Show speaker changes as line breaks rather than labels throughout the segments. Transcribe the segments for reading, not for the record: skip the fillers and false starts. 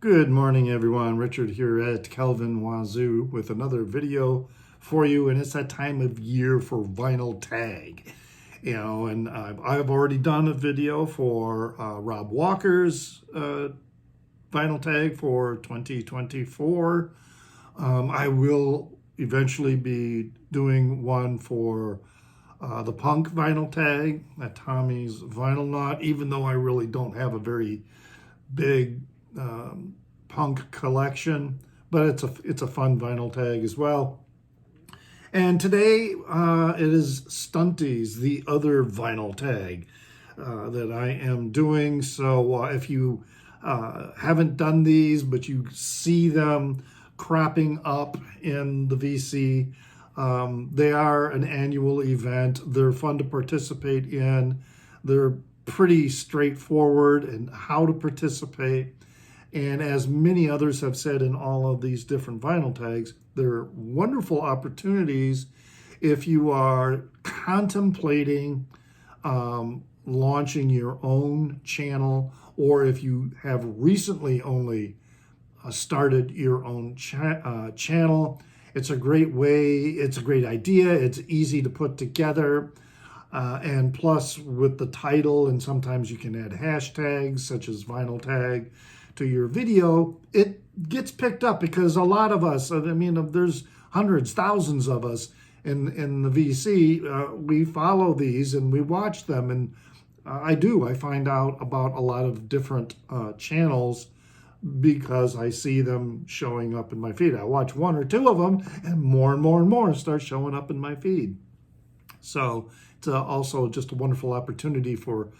Good morning, everyone. Richard here at Calvin Wazoo with another video for you, and it's that time of year for vinyl tag. And I've already done a video for Rob Walker's vinyl tag for 2024. I will eventually be doing one for the punk vinyl tag at Tommy's Vinyl Knot, even though I really don't have a very big punk collection, but it's a fun vinyl tag as well. And today it is Stunty's, the other vinyl tag that I am doing. So if you haven't done these, but you see them cropping up in the VC, they are an annual event. They're fun to participate in. They're pretty straightforward in how to participate. And as many others have said in all of these different vinyl tags, they're wonderful opportunities if you are contemplating launching your own channel, or if you have recently only started your own channel. It's a great way, it's a great idea, it's easy to put together. And plus with the title, and sometimes you can add hashtags such as vinyl tag to your video, it gets picked up because a lot of us, there's hundreds, thousands of us in the VC, we follow these and we watch them. And I find out about a lot of different channels because I see them showing up in my feed. I watch one or two of them and more start showing up in my feed. So it's also just a wonderful opportunity for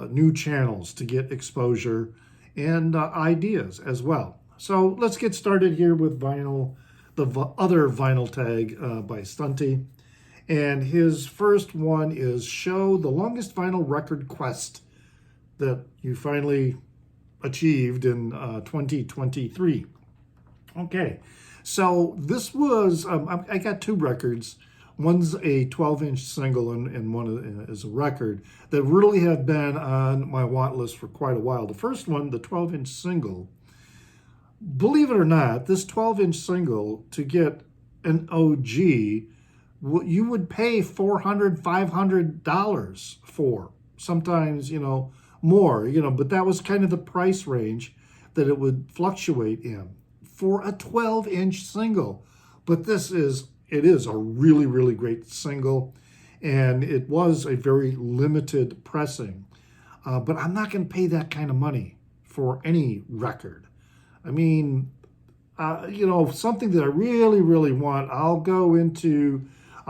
new channels to get exposure and ideas as well. So let's get started here with vinyl, the other vinyl tag by Stunty. And his first one is show the longest vinyl record quest that you finally achieved in 2023. Okay, so this was, I got two records. One's a 12-inch single and one is a record that really have been on my want list for quite a while. The first one, the 12-inch single, believe it or not, this 12-inch single, to get an OG, you would pay $400, $500 for. Sometimes, more, but that was kind of the price range that it would fluctuate in for a 12-inch single. But it is a really, really great single, and it was a very limited pressing. But I'm not going to pay that kind of money for any record. Something that I really, really want, I'll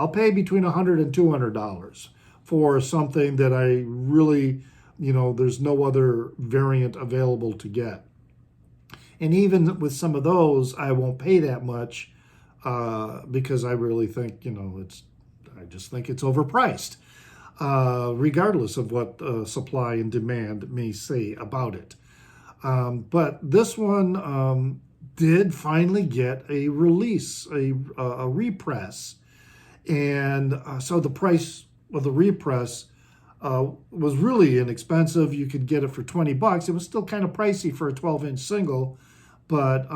pay between $100 and $200 for something that I really, there's no other variant available to get. And even with some of those, I won't pay that much because I really think, I just think it's overpriced, regardless of what supply and demand may say about it. But this one did finally get a release, a repress. And so the price of the repress was really inexpensive. You could get it for $20. It was still kind of pricey for a 12-inch single, but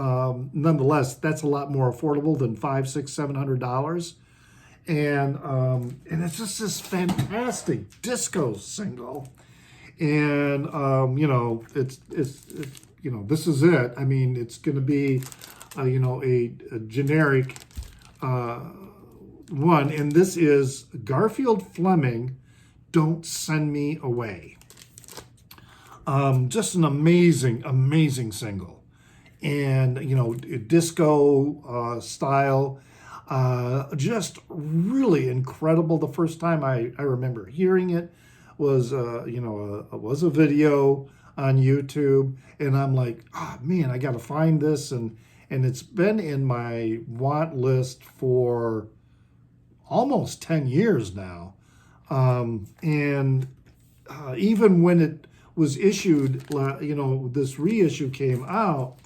nonetheless, that's a lot more affordable than $500, $600, $700. And it's just this fantastic disco single. And it's this is it. It's going to be a generic one, and this is Garfield Fleming, Don't Send Me Away. Just an amazing single. And, disco style, just really incredible. The first time I remember hearing it was, was a video on YouTube, and I'm like, oh man, I got to find this. And it's been in my want list for almost 10 years now. Even when it was issued, this reissue came out,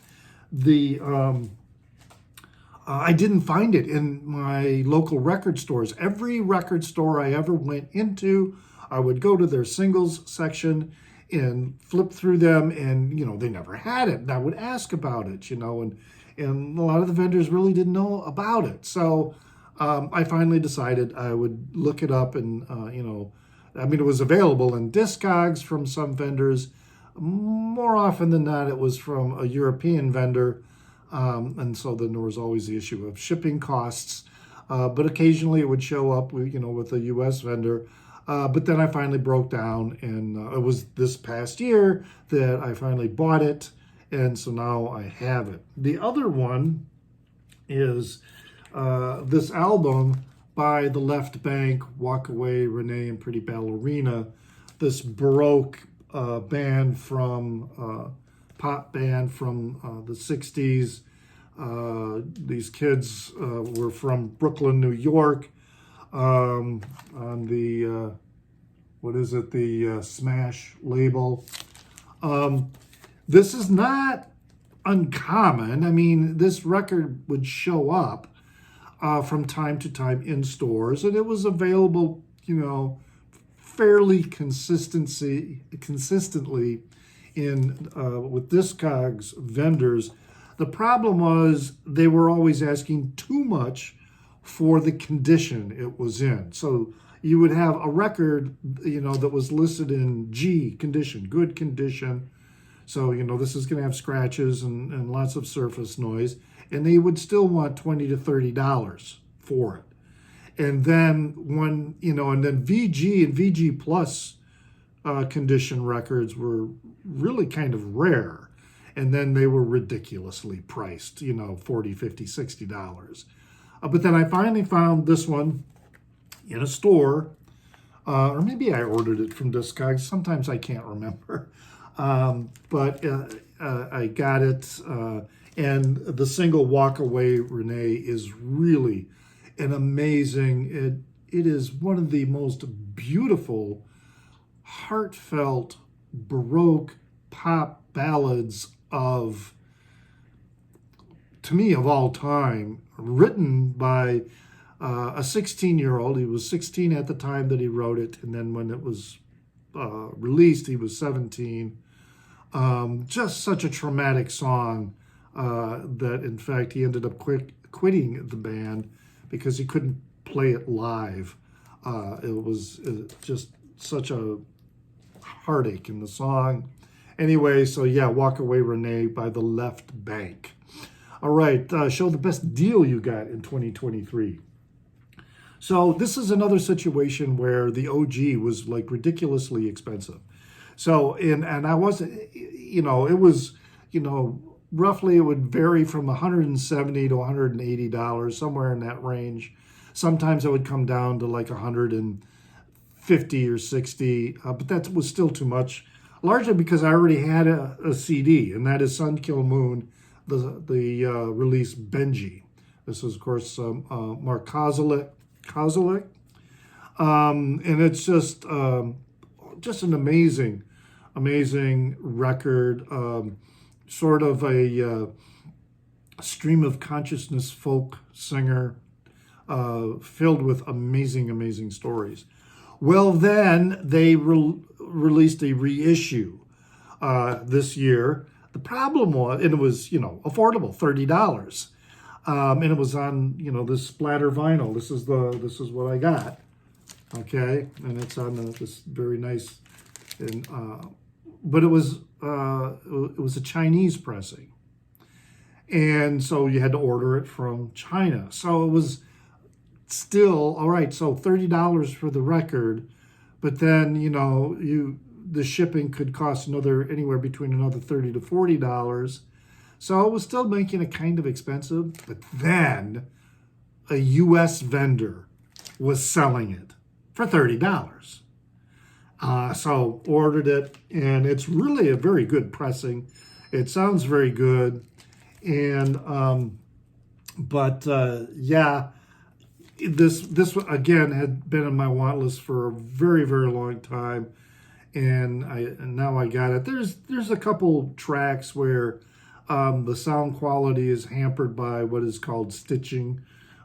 I didn't find it in my local record stores. Every record store I ever went into, I would go to their singles section, and flip through them, and they never had it. And I would ask about it, and a lot of the vendors really didn't know about it. So I finally decided I would look it up, and it was available in Discogs from some vendors. More often than not, it was from a European vendor, and so then there was always the issue of shipping costs. But occasionally it would show up, with a U.S. vendor. But then I finally broke down, and it was this past year that I finally bought it, and so now I have it. The other one is this album by the Left Bank, Walk Away, Renee and Pretty Ballerina, this Baroque band from, pop band from the 60s. These kids were from Brooklyn, New York, on the, the Smash label. This is not uncommon. I mean, this record would show up from time to time in stores, and it was available, fairly consistently in with Discogs vendors. The problem was they were always asking too much for the condition it was in. So you would have a record, that was listed in G condition, good condition. So, this is going to have scratches and lots of surface noise. And they would still want $20 to $30 for it. And then and then VG and VG Plus condition records were really kind of rare. And then they were ridiculously priced, $40, $50, $60. But then I finally found this one in a store, or maybe I ordered it from Discogs. Sometimes I can't remember. But I got it, and the single Walk Away, Renee, is really an amazing, it is one of the most beautiful, heartfelt, Baroque pop ballads to me, of all time, written by a 16-year-old. He was 16 at the time that he wrote it, and then when it was released, he was 17. Just such a traumatic song that, in fact, he ended up quitting the band because he couldn't play it live. It was just such a heartache in the song. Anyway, so yeah, Walk Away Renee by the Left Bank. All right, show the best deal you got in 2023. So this is another situation where the OG was like ridiculously expensive. So, and I wasn't, it was, roughly it would vary from $170 to $180, somewhere in that range. Sometimes it would come down to like $150 or $60, but that was still too much. Largely because I already had a CD, and that is Sun Kill Moon, the release Benji. This is, of course, Mark Kozelek. And it's just an amazing record, sort of a stream of consciousness folk singer, filled with amazing stories. Well, then they released a reissue this year. The problem was, and it was, affordable, $30. And it was on, this splatter vinyl. This is what I got. Okay. And it's on this very nice, but it was a Chinese pressing. And so you had to order it from China. So it was still, all right, so $30 for the record, but then, the shipping could cost anywhere between another $30 to $40. So it was still making it kind of expensive, but then a U.S. vendor was selling it for $30. So ordered it, and it's really a very good pressing. It sounds very good. And, yeah, this again had been on my want list for a very long time, and now I got it. There's a couple tracks where the sound quality is hampered by what is called stitching.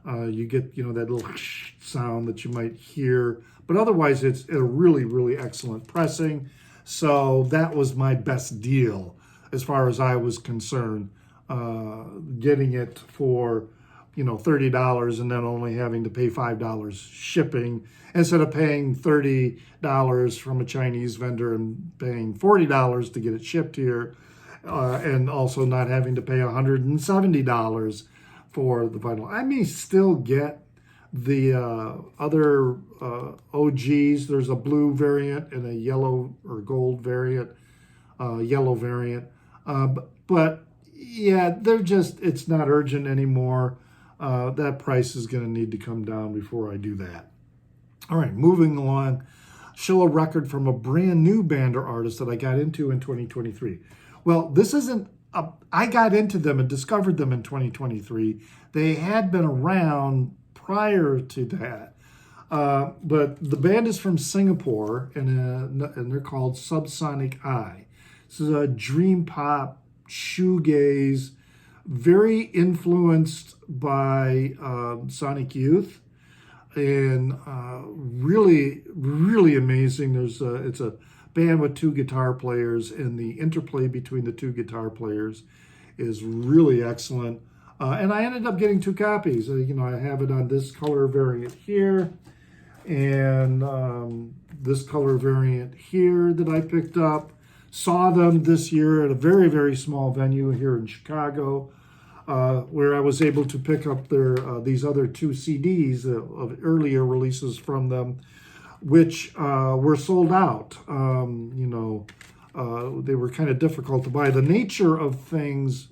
You get that little sound that you might hear, but otherwise it's a really excellent pressing. So that was my best deal as far as I was concerned, getting it for, $30 and then only having to pay $5 shipping instead of paying $30 from a Chinese vendor and paying $40 to get it shipped here, and also not having to pay $170 for the vinyl. I may still get the other OGs. There's a blue variant and a yellow or gold variant, yellow variant. But yeah, it's not urgent anymore. That price is going to need to come down before I do that. All right, moving along. Show a record from a brand new band or artist that I got into in 2023. Well, this isn't, I got into them and discovered them in 2023. They had been around prior to that. But the band is from Singapore, and they're called Subsonic Eye. This is a dream pop, shoegaze, very influenced by Sonic Youth, and really, really amazing. It's a band with two guitar players, and the interplay between the two guitar players is really excellent. And I ended up getting two copies. I have it on this color variant here, and this color variant here that I picked up. Saw them this year at a very, very small venue here in Chicago, where I was able to pick up these other two CDs of earlier releases from them, which were sold out. They were kind of difficult to buy. The nature of things,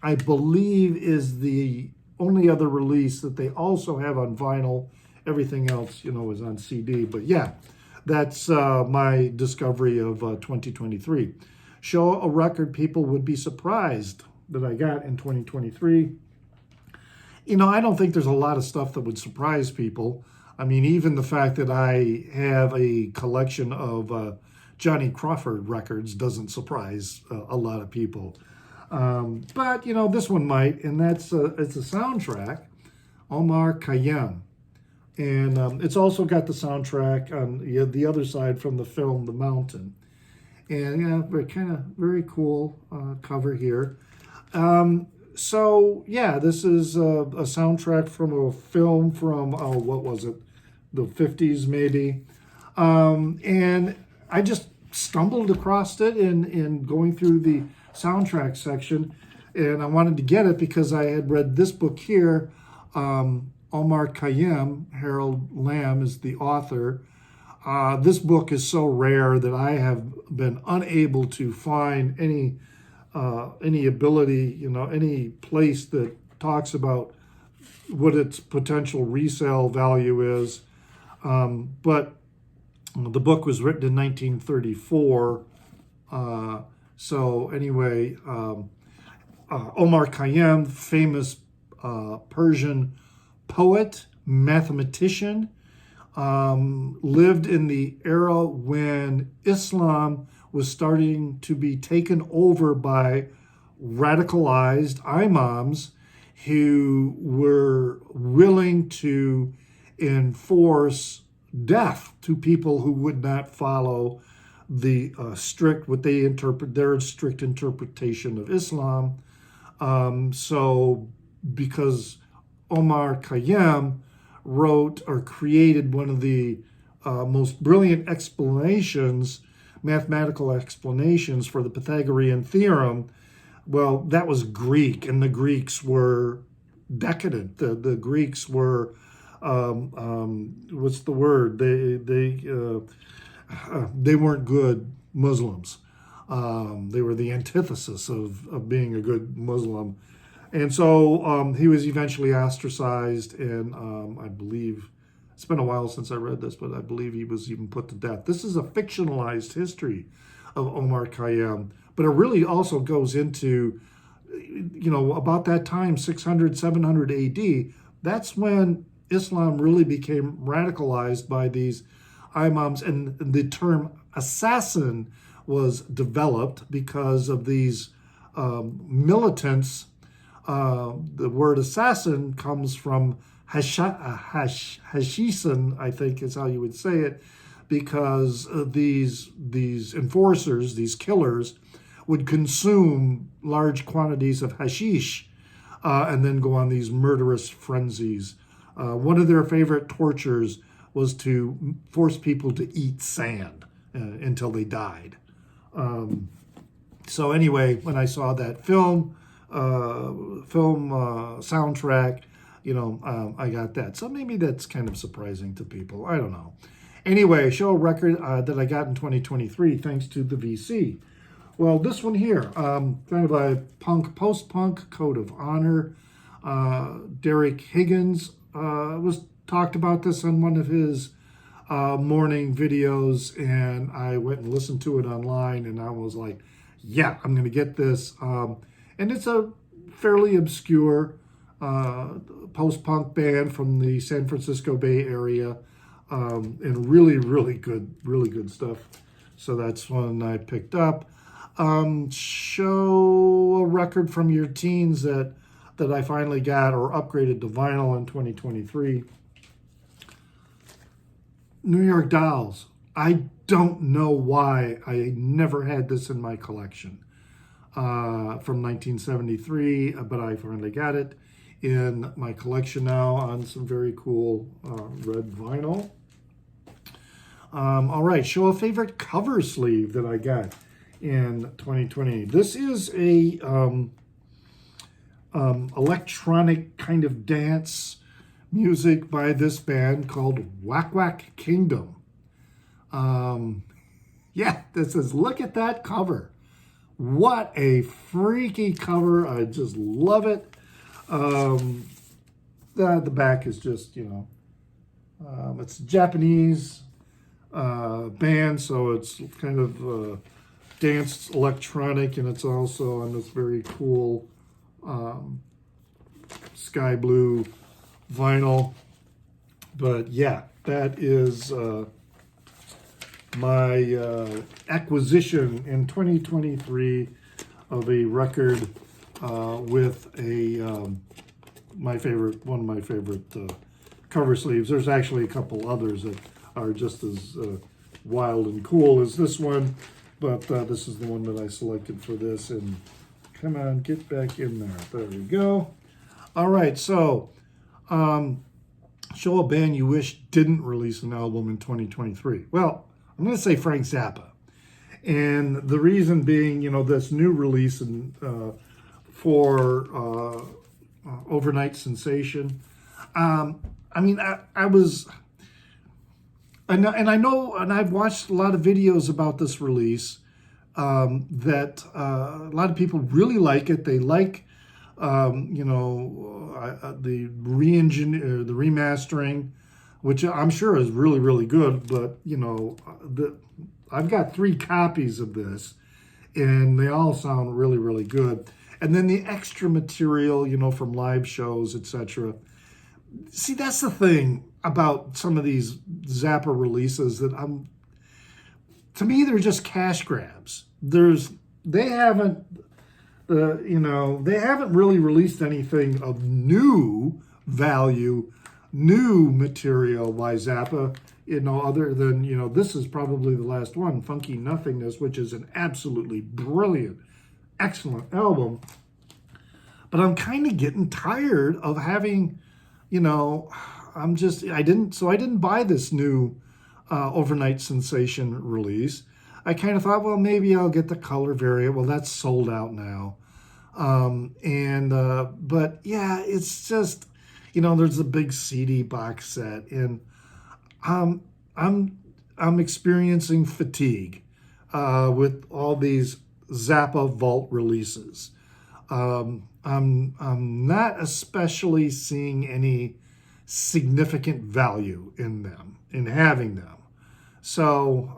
I believe, is the only other release that they also have on vinyl. Everything else, is on CD. But yeah, that's my discovery of 2023. Show a record people would be surprised that I got in 2023. I don't think there's a lot of stuff that would surprise people. I mean, even the fact that I have a collection of Johnny Crawford records doesn't surprise a lot of people. But, this one might, and it's a soundtrack, Omar Khayyam. And it's also got the soundtrack on the other side from the film The Mountain. And kind of very cool cover here. So, yeah, this is a soundtrack from a film from, what was it? The 50s maybe. And I just stumbled across it in going through the soundtrack section, and I wanted to get it because I had read this book here. Omar Khayyam, Harold Lamb is the author. This book is so rare that I have been unable to find any ability, any place that talks about what its potential resale value is. But the book was written in 1934. So anyway, Omar Khayyam, famous Persian poet, mathematician, lived in the era when Islam was starting to be taken over by radicalized imams who were willing to enforce death to people who would not follow the their strict interpretation of Islam. So because Omar Khayyam wrote or created one of the most brilliant mathematical explanations for the Pythagorean theorem, well, that was Greek, and the Greeks were decadent. The Greeks were, what's the word? They weren't good Muslims. They were the antithesis of being a good Muslim. And so he was eventually ostracized, and I believe, it's been a while since I read this, but I believe he was even put to death. This is a fictionalized history of Omar Khayyam, but it really also goes into, about that time, 600, 700 AD, that's when Islam really became radicalized by these imams, and the term assassin was developed because of these militants. The word assassin comes from hashisan, I think is how you would say it, because these enforcers, these killers, would consume large quantities of hashish and then go on these murderous frenzies. One of their favorite tortures was to force people to eat sand until they died. So anyway, when I saw that film soundtrack, I got that. So maybe that's kind of surprising to people. I don't know. Anyway, show a record that I got in 2023 thanks to the VC. Well, this one here, kind of a post-punk code of honor. Derek Higgins was talked about this on one of his morning videos, and I went and listened to it online, and I was like, yeah, I'm going to get this. And it's a fairly obscure post-punk band from the San Francisco Bay Area, and really good stuff. So that's one I picked up. Show a record from your teens that I finally got or upgraded to vinyl in 2023. New York Dolls. I don't know why I never had this in my collection from 1973, but I finally got it in my collection now on some very cool red vinyl. All right, show a favorite cover sleeve that I got in 2020. This is a electronic kind of dance music by this band called Whack Whack Kingdom. Yeah, this is, look at that cover. What a freaky cover. I just love it. The back is just, it's Japanese band, so it's kind of dance electronic, and it's also on this very cool sky blue vinyl. But yeah, that is my acquisition in 2023 of a record with a one of my favorite cover sleeves. There's actually a couple others that are just as wild and cool as this one, but this is the one that I selected for this. And come on, get back in there. There we go. All right, so show a band you wish didn't release an album in 2023. Well, I'm going to say Frank Zappa. And the reason being, this new release for Overnight Sensation. I was, and I know, and I've watched a lot of videos about this release, that a lot of people really like it. They like, the the remastering, which I'm sure is really good. But I've got 3 copies of this, and they all sound really good. And then the extra material, from live shows, etc. See, that's the thing about some of these Zappa releases that to me, they're just cash grabs. They haven't really released anything of new value, new material by Zappa, other than, this is probably the last one, Funky Nothingness, which is an absolutely brilliant, excellent album. But I'm kind of getting tired of having, I didn't buy this new Overnight Sensation release. I kind of thought, well, maybe I'll get the color variant. Well, that's sold out now. But yeah, it's just, there's a big CD box set, and I'm experiencing fatigue with all these Zappa Vault releases. I'm not especially seeing any significant value in them, in having them. So,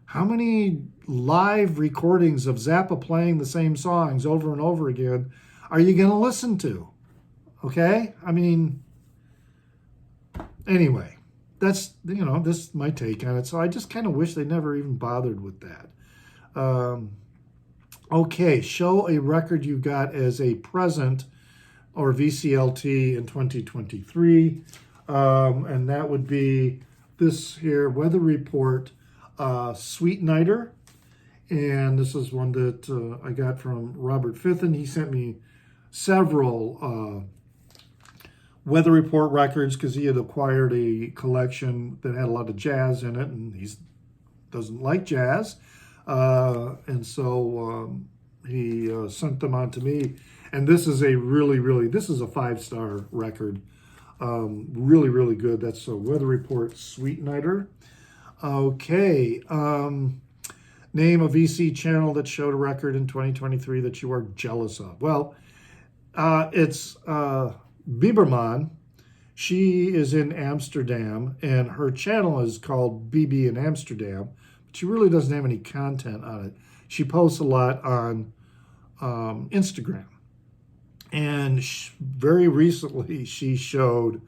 how many live recordings of Zappa playing the same songs over and over again are you going to listen to? Okay? Anyway, that's, this is my take on it. So I just kind of wish they never even bothered with that. Okay, show a record you got as a present or VCLT in 2023. and that would be this here weather report, Sweet Nighter. And this is one that I got from Robert Fithen. He sent me several weather report records because he had acquired a collection that had a lot of jazz in it, and he doesn't like jazz. And so he sent them on to me. And this is a this is a 5-star record. Really, really good. That's a weather report, Sweet Nighter. Okay. Name a VC channel that showed a record in 2023 that you are jealous of. Well, it's Bieberman. She is in Amsterdam, and her channel is called BB in Amsterdam, but she really doesn't have any content on it. She posts a lot on Instagram. And very recently, she showed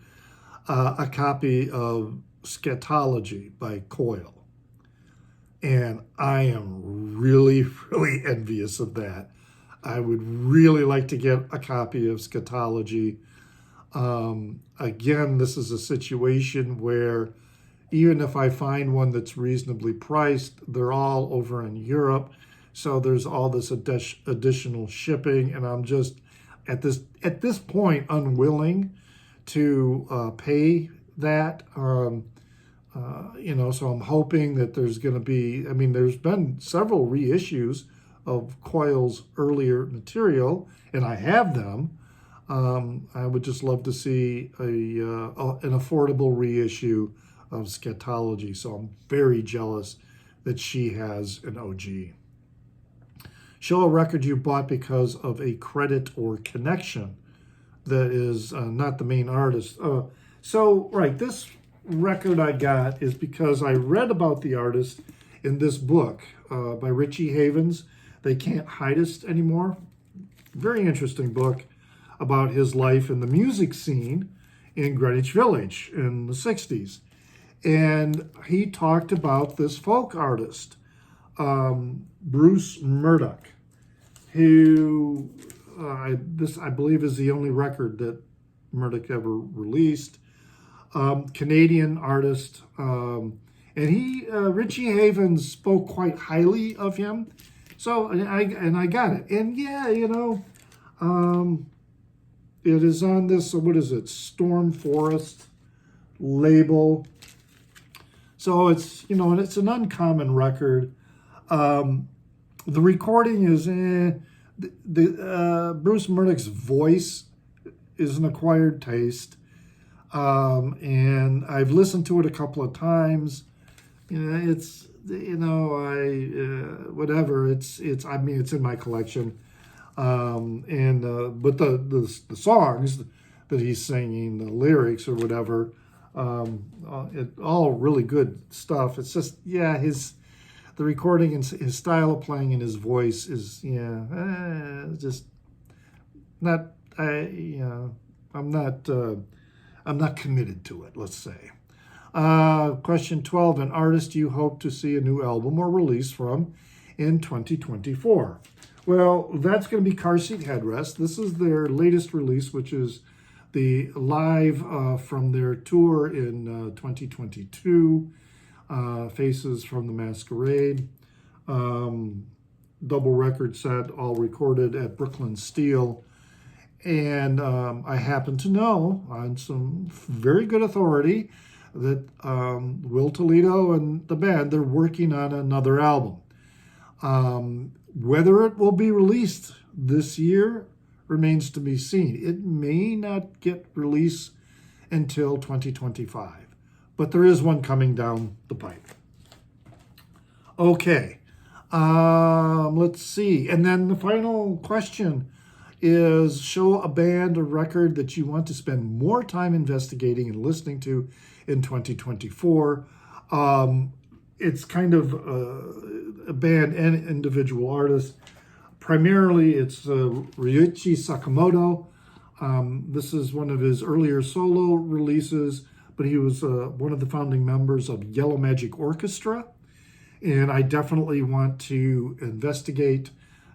a copy of Scatology by Coil. And I am really, really envious of that. I would really like to get a copy of Scatology. Again, this is a situation where even if I find one that's reasonably priced, they're all over in Europe. So there's all this additional shipping, and I'm just at this point unwilling to pay that. So I'm hoping that there's going to be, there's been several reissues of Coil's earlier material, and I have them. I would just love to see an affordable reissue of Scatology. So I'm very jealous that she has an OG. Show a record you bought because of a credit or connection that is not the main artist. This record I got is because I read about the artist in this book by Richie Havens, They Can't Hide Us Anymore. Very interesting book about his life in the music scene in Greenwich Village in the 60s. And he talked about this folk artist, Bruce Murdoch, who I believe is the only record that Murdoch ever released. Canadian artist, and Richie Havens spoke quite highly of him. So I got it, and yeah, it is on this. What is it? Storm Forest label. So it's and it's an uncommon record. The recording is Bruce Murdoch's voice is an acquired taste. And I've listened to it a couple of times. It's whatever. It's in my collection. But the songs that he's singing, the lyrics or whatever, all really good stuff. It's just the recording and his style of playing and his voice is just not. I'm not committed to it, let's say. Question 12, an artist you hope to see a new album or release from in 2024. Well, that's going to be Car Seat Headrest. This is their latest release, which is the live from their tour in 2022, Faces from the Masquerade. Double record set, all recorded at Brooklyn Steel. And I happen to know on some very good authority that Will Toledo and the band, they're working on another album. Whether it will be released this year remains to be seen. It may not get released until 2025, but there is one coming down the pipe. Okay, let's see. And then the final question is, show a band or record that you want to spend more time investigating and listening to in 2024. It's kind of a band and individual artist. Primarily, it's Ryuichi Sakamoto. This is one of his earlier solo releases, but he was one of the founding members of Yellow Magic Orchestra. And I definitely want to investigate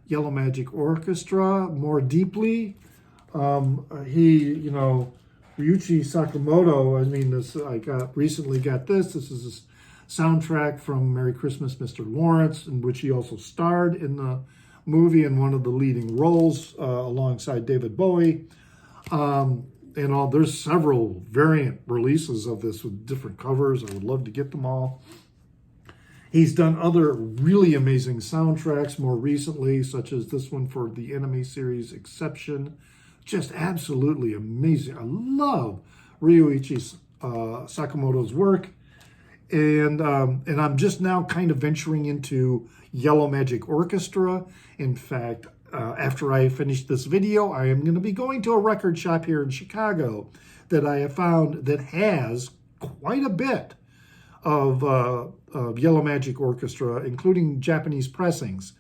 Yellow Magic Orchestra more deeply. He, Ryuichi Sakamoto. I mean, this I recently got this. This is a soundtrack from Merry Christmas, Mr. Lawrence, in which he also starred in the movie in one of the leading roles alongside David Bowie. And there's several variant releases of this with different covers. I would love to get them all. He's done other really amazing soundtracks more recently, such as this one for the anime series Exception. Just absolutely amazing. I love Ryuichi Sakamoto's work. And I'm just now kind of venturing into Yellow Magic Orchestra. In fact, after I finish this video, I am going to be going to a record shop here in Chicago that I have found that has quite a bit of Yellow Magic Orchestra, including Japanese pressings.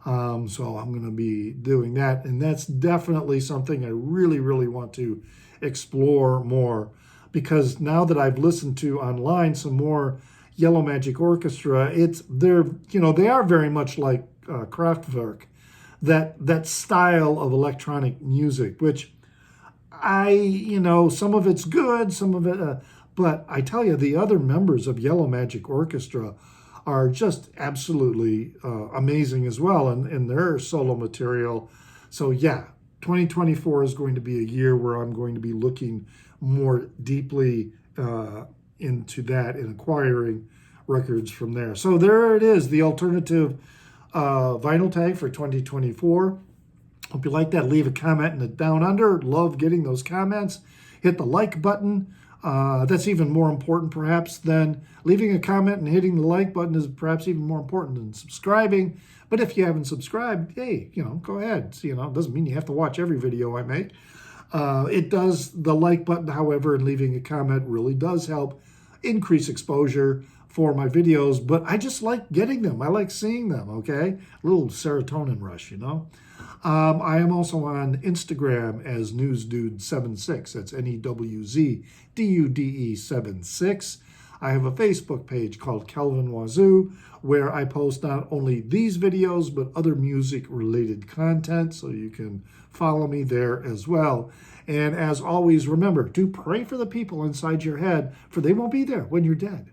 So I'm going to be doing that, and that's definitely something I really, really want to explore more, because now that I've listened to online some more Yellow Magic Orchestra, they are very much like Kraftwerk, that style of electronic music, which some of it's good, some of it, but I tell you, the other members of Yellow Magic Orchestra are just absolutely amazing as well in their solo material. So yeah, 2024 is going to be a year where I'm going to be looking more deeply into that and acquiring records from there. So there it is, the alternative vinyl tag for 2024. Hope you like that. Leave a comment in the down under. Love getting those comments. Hit the like button. That's even more important perhaps than leaving a comment, and hitting the like button is perhaps even more important than subscribing. But if you haven't subscribed, hey, go ahead. So, it doesn't mean you have to watch every video I make. It does, the like button, however, and leaving a comment really does help increase exposure for my videos, but I just like getting them. I like seeing them, okay? A little serotonin rush, I am also on Instagram as NewsDude76. That's NEWZDUDE76. I have a Facebook page called Kelvin Wazoo, where I post not only these videos, but other music-related content, so you can follow me there as well. And as always, remember to pray for the people inside your head, for they won't be there when you're dead.